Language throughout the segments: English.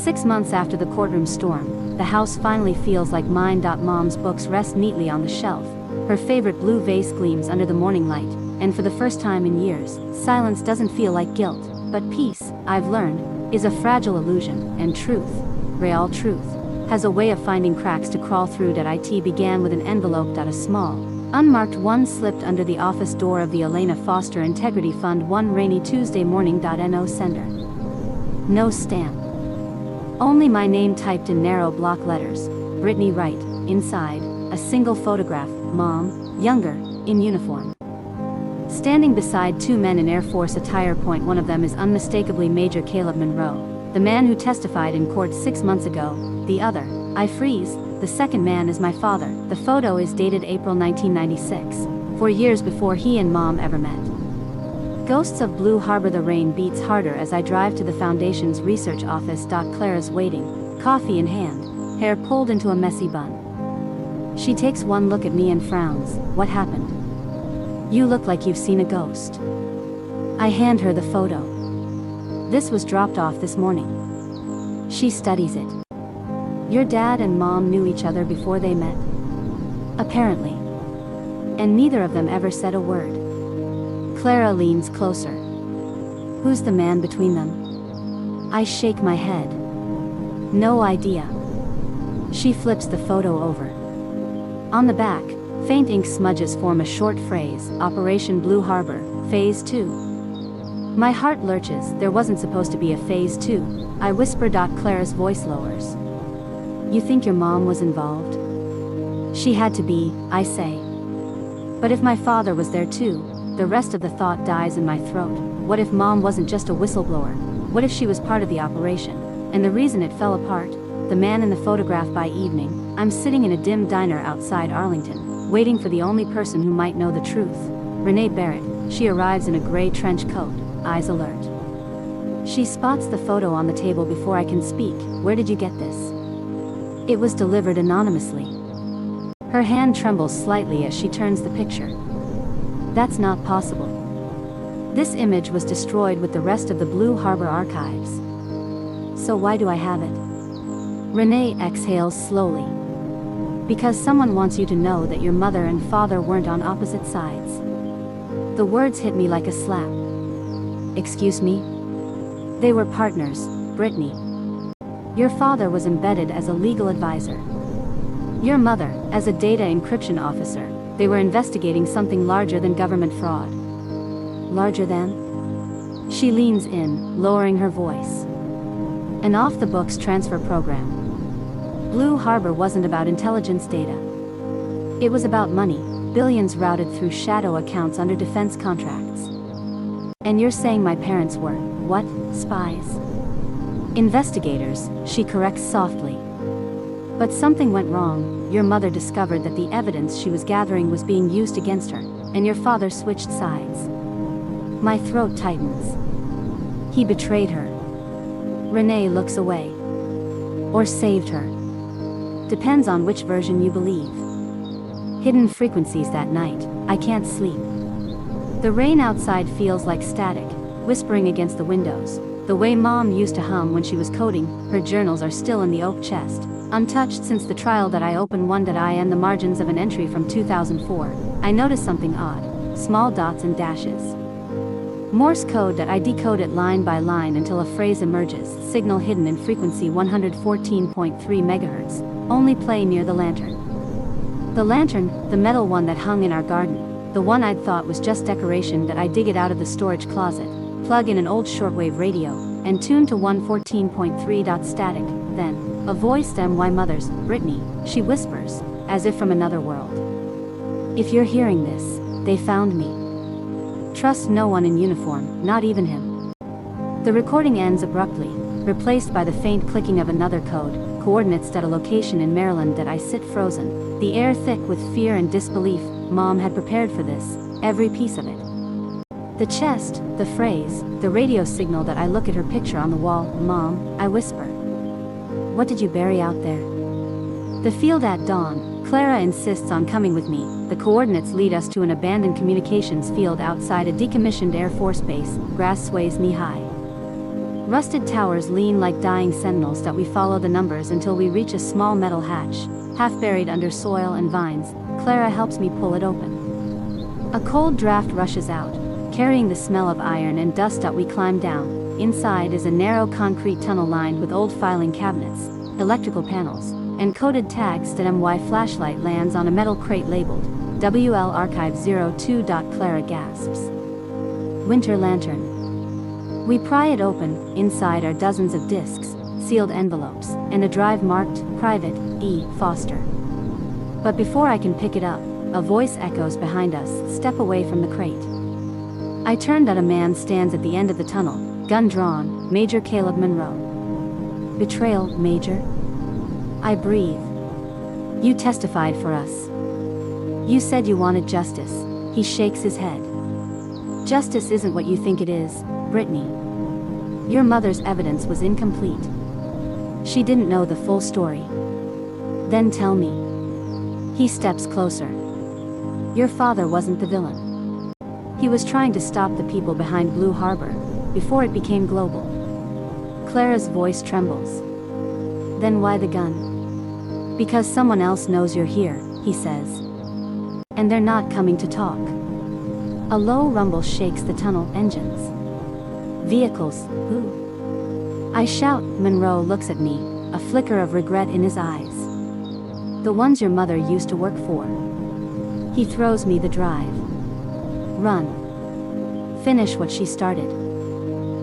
6 months after the courtroom storm, the house finally feels like mine. Mom's books rest neatly on the shelf. Her favorite blue vase gleams under the morning light, and for the first time in years, silence doesn't feel like guilt, but peace, I've learned, is a fragile illusion, and truth, real truth, has a way of finding cracks to crawl through. It began with an envelope. A small, unmarked one slipped under the office door of the Elena Foster Integrity Fund one rainy Tuesday morning. No sender. No stamp. Only my name typed in narrow block letters, Brittany Wright. Inside, a single photograph, Mom, younger, in uniform, standing beside two men in Air Force attire. One of them is unmistakably Major Caleb Monroe, the man who testified in court 6 months ago. The other, I freeze, the second man is my father. The photo is dated April 1996, 4 years before he and Mom ever met. Ghosts of Blue Harbor. The rain beats harder as I drive to the Foundation's research office. Clara's waiting, coffee in hand, hair pulled into a messy bun. She takes one look at me and frowns. What happened? You look like you've seen a ghost. I hand her the photo. This was dropped off this morning. She studies it. Your dad and Mom knew each other before they met? Apparently. And neither of them ever said a word. Clara leans closer. Who's the man between them? I shake my head. No idea. She flips the photo over. On the back, faint ink smudges form a short phrase, Operation Blue Harbor, Phase 2. My heart lurches. There wasn't supposed to be a Phase 2, I whisper. Clara's voice lowers. You think your mom was involved? She had to be, I say. But if my father was there too, the rest of the thought dies in my throat. What if Mom wasn't just a whistleblower? What if she was part of the operation? And the reason it fell apart? The man in the photograph. By evening, I'm sitting in a dim diner outside Arlington, waiting for the only person who might know the truth. Renee Barrett. She arrives in a gray trench coat, eyes alert. She spots the photo on the table before I can speak. Where did you get this? It was delivered anonymously. Her hand trembles slightly as she turns the picture. That's not possible. This image was destroyed with the rest of the Blue Harbor archives. So why do I have it? Renee exhales slowly. Because someone wants you to know that your mother and father weren't on opposite sides. The words hit me like a slap. Excuse me? They were partners, Brittany. Your father was embedded as a legal advisor. Your mother, as a data encryption officer. They were investigating something larger than government fraud. Larger than? She leans in, lowering her voice. An off-the-books transfer program. Blue Harbor wasn't about intelligence data. It was about money, billions routed through shadow accounts under defense contracts. And you're saying my parents were, what, spies? Investigators, she corrects softly. But something went wrong. Your mother discovered that the evidence she was gathering was being used against her, and your father switched sides. My throat tightens. He betrayed her. Renee looks away. Or saved her. Depends on which version you believe. Hidden frequencies. That night, I can't sleep. The rain outside feels like static, whispering against the windows. The way Mom used to hum when she was coding. Her journals are still in the oak chest, untouched since the trial. I open one. I and the margins of an entry from 2004. I notice something odd. Small dots and dashes. Morse code. I decode it line by line until a phrase emerges. Signal hidden in frequency 114.3 MHz. Only play near the lantern. The lantern, the metal one that hung in our garden. The one I'd thought was just decoration. I dig it out of the storage closet, plug in an old shortwave radio, and tune to 114.3. Static. Then, a voice. My mother's, Brittany, she whispers, as if from another world. If you're hearing this, they found me. Trust no one in uniform, not even him. The recording ends abruptly, replaced by the faint clicking of another code, coordinates at a location in Maryland. I sit frozen, the air thick with fear and disbelief. Mom had prepared for this, every piece of it. The chest, the phrase, the radio signal. I look at her picture on the wall. Mom, I whisper. What did you bury out there? The field at dawn. Clara insists on coming with me. The coordinates lead us to an abandoned communications field outside a decommissioned Air Force base. Grass sways knee-high. Rusted towers lean like dying sentinels that we follow the numbers until we reach a small metal hatch, half buried under soil and vines. Clara helps me pull it open. A cold draft rushes out, carrying the smell of iron and dust that we climb down. Inside is a narrow concrete tunnel lined with old filing cabinets, electrical panels, and coded tags that my flashlight lands on a metal crate labeled WL Archive 02. Clara gasps. Winter lantern. We pry it open. Inside are dozens of discs, sealed envelopes, and a drive marked Private E. Foster. But before I can pick it up, a voice echoes behind us. Step away from the crate. I turn that a man stands at the end of the tunnel, gun drawn. Major Caleb Monroe. Betrayal, Major? I breathe. You testified for us. You said you wanted justice. He shakes his head. Justice isn't what you think it is, Brittany. Your mother's evidence was incomplete. She didn't know the full story. Then tell me. He steps closer. Your father wasn't the villain. He was trying to stop the people behind Blue Harbor, before it became global. Clara's voice trembles. Then why the gun? Because someone else knows you're here, he says. And they're not coming to talk. A low rumble shakes the tunnel. Engines. Vehicles. Who? I shout. Monroe looks at me, a flicker of regret in his eyes. The ones your mother used to work for. He throws me the drive. Run. Finish what she started.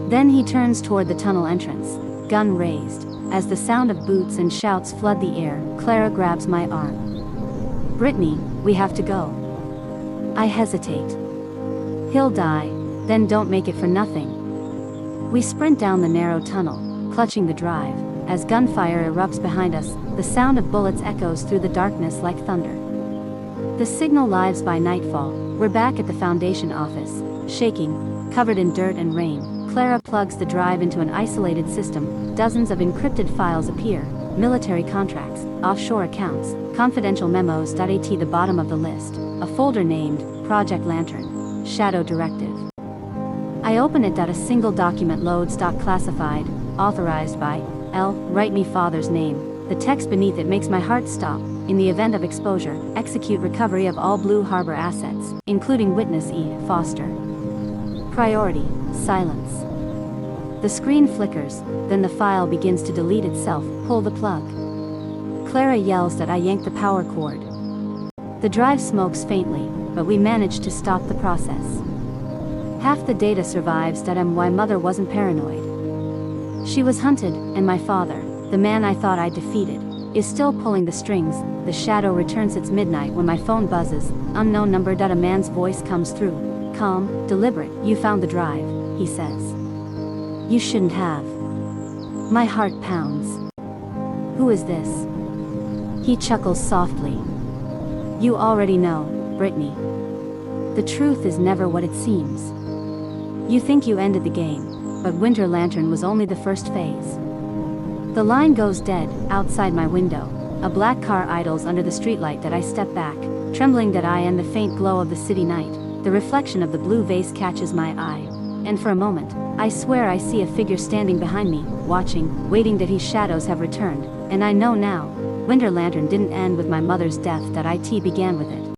Then he turns toward the tunnel entrance, gun raised. As the sound of boots and shouts flood the air, Clara grabs my arm. Brittany, we have to go. I hesitate. He'll die, then don't make it for nothing. We sprint down the narrow tunnel, clutching the drive. As gunfire erupts behind us, the sound of bullets echoes through the darkness like thunder. The signal lives by nightfall. We're back at the Foundation office, shaking, covered in dirt and rain. Clara plugs the drive into an isolated system. Dozens of encrypted files appear. Military contracts, offshore accounts, confidential memos. At the bottom of the list, a folder named Project Lantern, Shadow Directive. I open it. A single document loads. Classified, authorized by L. Write me father's name. The text beneath it makes my heart stop. In the event of exposure, execute recovery of all Blue Harbor assets, including witness E. Foster. Priority, silence. The screen flickers, then the file begins to delete itself. Pull the plug. Clara yells that I yank the power cord. The drive smokes faintly, but we manage to stop the process. Half the data survives. My mother wasn't paranoid. She was hunted, and my father, the man I thought I'd defeated, is still pulling the strings. The shadow returns. It's midnight when my phone buzzes. Unknown number. A man's voice comes through. Calm, deliberate. You found the drive, he says. You shouldn't have. My heart pounds. Who is this? He chuckles softly. You already know, Brittany. The truth is never what it seems. You think you ended the game, but Winter Lantern was only the first phase. The line goes dead. Outside my window, a black car idles under the streetlight. I step back, trembling. I and the faint glow of the city night. The reflection of the blue vase catches my eye, and for a moment, I swear I see a figure standing behind me, watching, waiting. His shadows have returned, and I know now, Winter Lantern didn't end with my mother's death. It began with it.